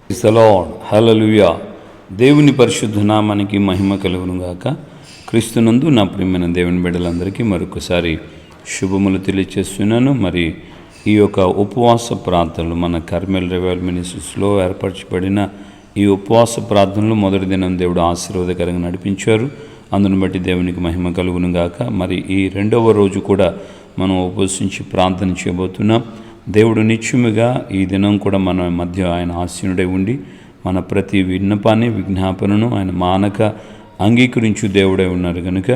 Praise the lord. హల్లెలూయా. దేవుని పరిశుద్ధ నామానికి మహిమ కలుగునుగాక. క్రీస్తునందు నా ప్రియమైన దేవుని బిడ్డలందరికీ మరొకసారి శుభములు తెలియచేస్తున్నాను. మరి ఈ యొక్క ఉపవాస ప్రార్థనలు మన కర్మెల్ రివైవల్ మినిస్ట్రీస్లో ఏర్పరచబడిన ఈ ఉపవాస ప్రార్థనలు మొదటి దినం దేవుడు ఆశీర్వాదకరంగా నడిపించారు. అందును బట్టి దేవునికి మహిమ కలుగునుగాక. మరి ఈ రెండవ రోజు కూడా మనం ఉపవసించి ప్రార్థన చేయబోతున్నాం. దేవుడు నిత్యముగా ఈ దినం కూడా మన మధ్య ఆయన ఆసీనుడై ఉండి మన ప్రతి విన్నపాన్ని విజ్ఞాపనను ఆయన మానక అంగీకరించు దేవుడై ఉన్నారు కనుక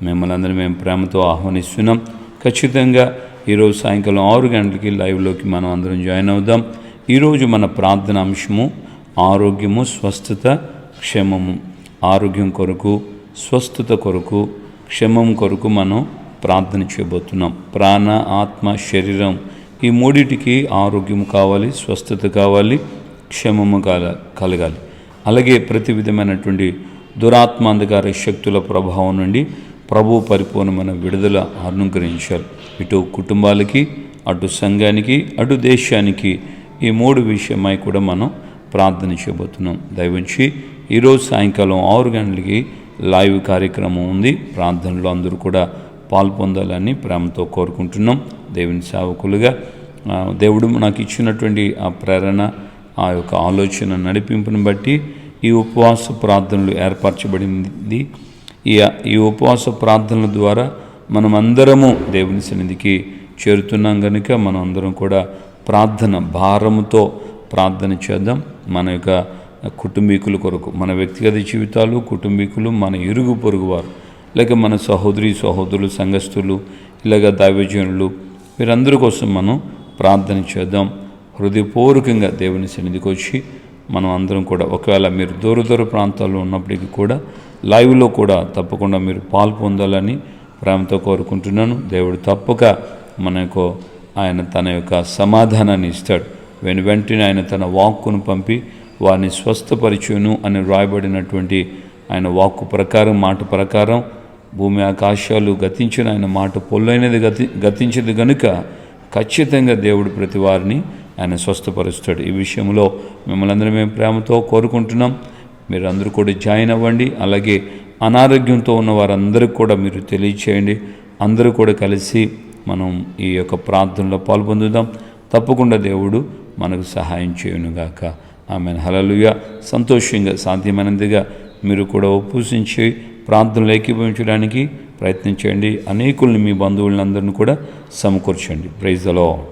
మిమ్మల్ని అందరూ మేము ప్రేమతో ఆహ్వానిస్తున్నాం. ఖచ్చితంగా ఈరోజు సాయంకాలం 6 గంటలకి లైవ్లోకి మనం అందరం జాయిన్ అవుదాం. ఈరోజు మన ప్రార్థన అంశము ఆరోగ్యము, స్వస్థత, క్షేమము. ఆరోగ్యం కొరకు, స్వస్థత కొరకు, క్షేమం కొరకు మనం ప్రార్థన చేయబోతున్నాం. ప్రాణ, ఆత్మ, శరీరం ఈ మూడిటికి ఆరోగ్యం కావాలి, స్వస్థత కావాలి, క్షేమము కలగాలి. అలాగే ప్రతి విధమైనటువంటి దురాత్మాంధకార శక్తుల ప్రభావం నుండి ప్రభు పరిపూర్ణమైన విడుదల అనుగ్రహించాలి. ఇటు కుటుంబాలకి, అటు సంఘానికి, అటు దేశానికి ఈ మూడు విషయమై కూడా మనం ప్రార్థన చేయబోతున్నాం. దయవుంచి ఈరోజు సాయంకాలం 6 గంటలకి లైవ్ కార్యక్రమం ఉంది. ప్రార్థనలో అందరూ కూడా పాల్పొందాలని ప్రేమతో కోరుకుంటున్నాం. దేవుని సేవకులుగా దేవుడు నాకు ఇచ్చినటువంటి ఆ ప్రేరణ, ఆ యొక్క ఆలోచన నడిపింపుని బట్టి ఈ ఉపవాస ప్రార్థనలు ఏర్పరచబడింది. ఈ ఉపవాస ప్రార్థనల ద్వారా మనం అందరము దేవుని సన్నిధికి చేరుతున్నాం కనుక మనం అందరం కూడా ప్రార్థన భారముతో ప్రార్థన చేద్దాం. మన యొక్క కుటుంబీకుల కొరకు, మన వ్యక్తిగత జీవితాలు, కుటుంబీకులు, మన ఇరుగు పొరుగువారు, లేక మన సహోదరులు, సంఘస్థులు, ఇలాగ దైవజనులు, వీరందరి కోసం మనం ప్రార్థన చేద్దాం. హృదయపూర్వకంగా దేవుని సన్నిధికి వచ్చి మనం అందరం కూడా, ఒకవేళ మీరు దూర ప్రాంతాల్లో ఉన్నప్పటికీ కూడా లైవ్లో కూడా తప్పకుండా మీరు పాల్పొందాలని ప్రేమతో కోరుకుంటున్నాను. దేవుడు తప్పక మనకు ఆయన తన యొక్క సమాధానాన్ని ఇస్తాడు. వెంటనే ఆయన తన వాక్కును పంపి వారిని స్వస్థపరిచును అని వ్రాయబడినటువంటి ఆయన వాక్కు ప్రకారం, మాట ప్రకారం భూమి ఆకాశాలు గతించిన ఆయన మాట పొల్లైనది గతించింది కనుక ఖచ్చితంగా దేవుడు ప్రతి వారిని ఆయన స్వస్థపరుస్తాడు. ఈ విషయంలో మిమ్మల్ని అందరూ మేము ప్రేమతో కోరుకుంటున్నాం. మీరు అందరూ కూడా జాయిన్ అవ్వండి. అలాగే అనారోగ్యంతో ఉన్న వారందరికీ కూడా మీరు తెలియచేయండి. అందరూ కూడా కలిసి మనం ఈ యొక్క ప్రార్థనలో పాల్పొందుదాం. తప్పకుండా దేవుడు మనకు సహాయం చేయునుగాక. ఆమేన్. హల్లెలూయా. సంతోషంగా సాధ్యమైనంతగా మీరు కూడా ఉపవసించి ప్రార్థనలు ఏకీభవించడానికి ప్రయత్నించండి. అనేకుల్ని, మీ బంధువులందరినీ కూడా సమకూర్చండి. Praise the lord.